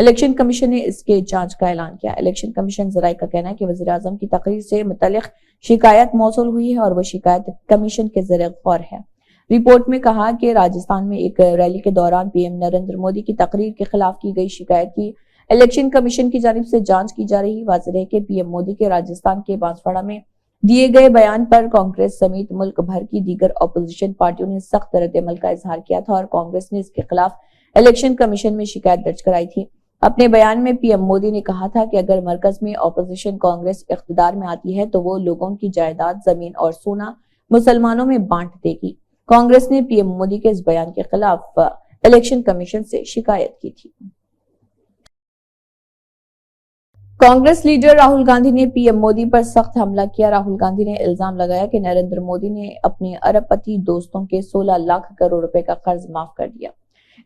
Election commission نے اس کے جانچ کا اعلان کیا۔ الیکشن کمیشن ذرائع کا کہنا ہے کہ وزیر اعظم کی تقریر سے متعلق شکایت موصول ہوئی ہے اور وہ شکایت کمیشن کے زیر غور ہے۔ رپورٹ میں کہا کہ راجستھان میں ایک ریلی کے دوران پی ایم نریندر مودی کی تقریر کے خلاف کی گئی شکایت کی الیکشن کمیشن کی جانب سے جانچ کی جا رہی۔ واضح ہے کہ پی ایم مودی کے راجستھان کے بانسواڑہ میں دیے گئے بیان پر کانگریس سمیت ملک بھر کی دیگر اپوزیشن پارٹیوں نے سخت رد عمل کا اظہار کیا تھا اور کانگریس نے اس کے خلاف الیکشن کمیشن میں شکایت درج کرائی تھی۔ اپنے بیان میں پی ایم مودی نے کہا تھا کہ اگر مرکز میں اپوزیشن کانگریس اقتدار میں آتی ہے تو وہ لوگوں کی جائیداد، زمین اور سونا مسلمانوں میں بانٹ دے گی۔ کانگریس نے پی ایم مودی کے اس بیان کے خلاف الیکشن کمیشن سے شکایت کی تھی۔ کانگریس لیڈر راہل گاندھی نے پی ایم مودی پر سخت حملہ کیا۔ راہل گاندھی نے الزام لگایا کہ نریندر مودی نے اپنے ارب پتی دوستوں کے 16 لاکھ کروڑ روپے کا قرض معاف کر دیا۔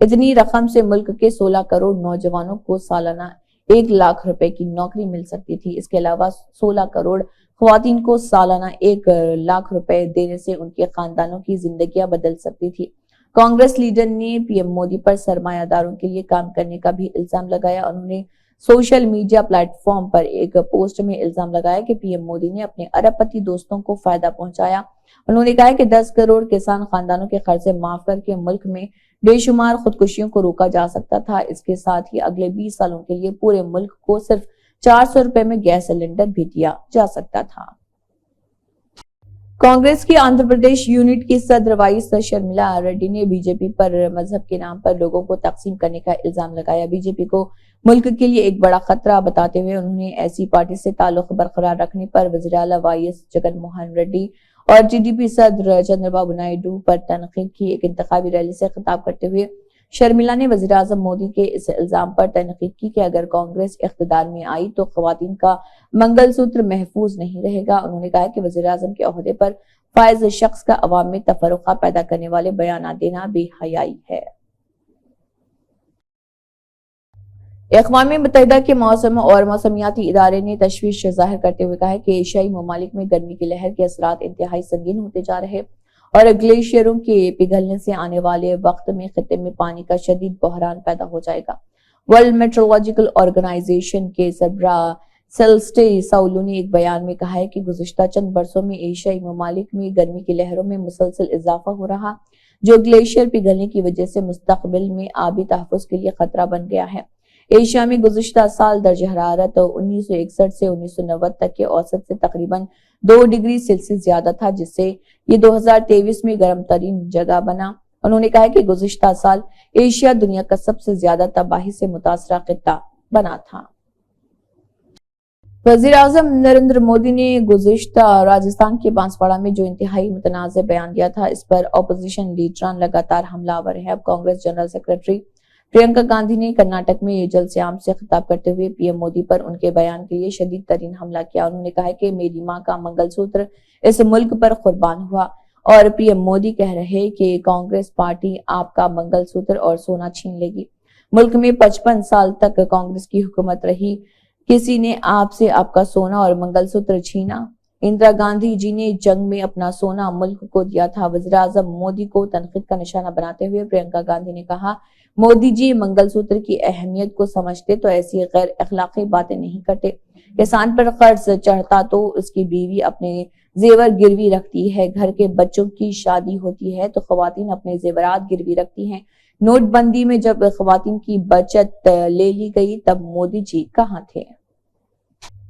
اتنی رقم سے ملک کے 16 کروڑ نوجوانوں کو سالانہ 1 لاکھ روپے کی نوکری مل سکتی تھی۔ اس کے علاوہ 16 کروڑ خواتین کو سالانہ 1 لاکھ روپے دینے سے ان کے خاندانوں کی زندگیاں بدل سکتی تھی۔ کانگریس لیڈر نے پی ایم مودی پر سرمایہ داروں کے لیے کام کرنے کا بھی الزام لگایا۔ انہوں نے سوشل میڈیا پلیٹ فارم پر ایک پوسٹ میں الزام لگایا کہ پی ایم مودی نے اپنے ارب پتی دوستوں کو فائدہ پہنچایا۔ انہوں نے کہا کہ 10 کروڑ کسان خاندانوں کے قرضے معاف کر کے ملک میں بے شمار خودکشیوں کو روکا جا سکتا تھا۔ اس کے ساتھ ہی اگلے 20 سالوں کے لیے پورے ملک کو صرف 400 روپے میں گیس سلنڈر بھی دیا جا سکتا تھا۔ کانگریس کی آندھرا پردیش یونٹ کی صدر وائس شرمیلا ریڈی نے بی جے پی پر مذہب کے نام پر لوگوں کو تقسیم کرنے کا الزام لگایا۔ بی جے پی کو ملک کے لیے ایک بڑا خطرہ بتاتے ہوئے انہوں نے ایسی پارٹی سے تعلق برقرار رکھنے پر وزیر اعلیٰ وائس جگن موہن ریڈی اور ٹی ڈی پی صدر چندر بابو نائیڈو پر تنقید کی۔ ایک انتخابی ریلی سے خطاب کرتے ہوئے شرمیلا نے وزیر اعظم مودی کے اس الزام پر تنقید کی کہ اگر کانگریس اقتدار میں آئی تو خواتین کا منگل سوتر محفوظ نہیں رہے گا۔ انہوں نے کہا کہ وزیر اعظم کے عہدے پر فائز شخص کا عوام میں تفرقہ پیدا کرنے والے بیانات دینا بے حیائی ہے۔ اقوام متحدہ کے موسم اور موسمیاتی ادارے نے تشویش ظاہر کرتے ہوئے کہا ہے کہ ایشیائی ممالک میں گرمی کی لہر کے اثرات انتہائی سنگین ہوتے جا رہے اور گلیشیئروں کے پگھلنے سے آنے والے وقت میں خطے میں پانی کا شدید بحران پیدا ہو جائے گا۔ ورلڈ میٹرولوجیکل آرگنائزیشن کے سربراہ سیلسٹے ساولو نے ایک بیان میں کہا ہے کہ گزشتہ چند برسوں میں ایشیائی ممالک میں گرمی کی لہروں میں مسلسل اضافہ ہو رہا جو گلیشیئر پگھلنے کی وجہ سے مستقبل میں آبی تحفظ کے لیے خطرہ بن گیا ہے۔ ایشیا میں گزشتہ سال درجہ حرارت 1961 سے 1990 تک کے اوسط سے تقریباً 2 ڈگری سیلسیس زیادہ تھا، جس سے یہ 2023 میں گرم ترین جگہ بنا۔ انہوں نے کہا کہ گزشتہ سال ایشیا دنیا کا سب سے زیادہ تباہی سے متاثرہ خطہ بنا تھا۔ وزیر اعظم نریندر مودی نے گزشتہ راجستھان کے بانسواڑہ میں جو انتہائی متنازع بیان دیا تھا، اس پر اپوزیشن لیڈران لگاتار حملہ آور ہیں۔ اب کانگریس جنرل سیکرٹری پرینکا گاندھی نے کرناٹک میں جلسے عام سے خطاب کرتے ہوئے پی ایم مودی پر ان کے بیان کے لیے شدید ترین حملہ کیا۔ انہوں نے کہا کہ میری ماں کا منگل سوتر اس ملک پر قربان ہوا اور پی ایم مودی کہہ رہے کہ کانگریس پارٹی آپ کا منگل سوتر اور سونا چھین لے گی۔ ملک میں 55 سال تک کانگریس کی حکومت رہی، کسی نے آپ سے آپ کا سونا اور منگل سوتر چھینا؟ اندرا گاندھی جی نے جنگ میں اپنا سونا ملک کو دیا تھا۔ وزیر اعظم مودی کو تنقید کا نشانہ بناتے ہوئے پرینکا گاندھی نے کہا، مودی جی منگل سوتر کی اہمیت کو سمجھتے تو ایسی غیر اخلاقی باتیں نہیں کرتے۔ کسان پر قرض چڑھتا تو اس کی بیوی اپنے زیور گروی رکھتی ہے، گھر کے بچوں کی شادی ہوتی ہے تو خواتین اپنے زیورات گروی رکھتی ہیں۔ نوٹ بندی میں جب خواتین کی بچت لے لی گئی تب مودی جی کہاں تھے؟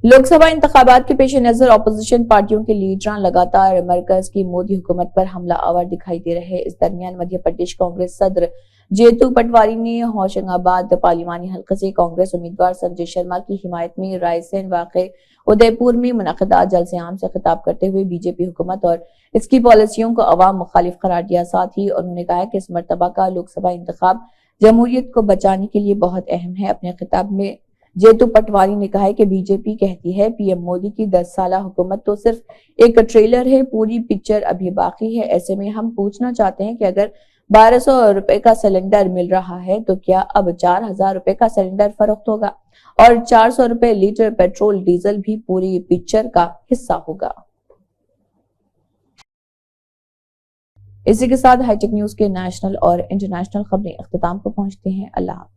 لوک سبھا انتخابات کے پیش نظر اپوزیشن پارٹیوں کے لیڈران لگاتار مرکز کی مودی حکومت پر حملہ آور دکھائی دے رہے۔ اس درمیان مدھیہ پردیش کانگریس صدر جیتو پٹواری نے ہوشنگ آباد پارلیمانی حلقے سے کانگریس امیدوار سنجے شرما کی حمایت میں رائے سین واقع ادے پور میں منعقدہ جلسے عام سے خطاب کرتے ہوئے بی جے پی حکومت اور اس کی پالیسیوں کو عوام مخالف قرار دیا۔ ساتھ ہی انہوں نے کہا کہ اس مرتبہ کا لوک سبھا انتخاب جمہوریت کو بچانے کے لیے بہت اہم ہے۔ اپنے خطاب میں جیتو پٹواری نے کہا کہ بی جے پی کہتی ہے پی ایم مودی کی 10 سالہ حکومت تو صرف ایک ٹریلر ہے، پوری پکچر ابھی باقی ہے۔ ایسے میں ہم پوچھنا چاہتے ہیں کہ اگر 1200 روپے کا سلنڈر مل رہا ہے تو کیا اب 4000 روپے کا سلنڈر فروخت ہوگا اور 400 روپے لیٹر پیٹرول ڈیزل بھی پوری پکچر کا حصہ ہوگا؟ اسی کے ساتھ ہائی ٹیک نیوز کے نیشنل اور انٹرنیشنل خبریں اختتام کو پہنچتے ہیں۔ اللہ حافظ۔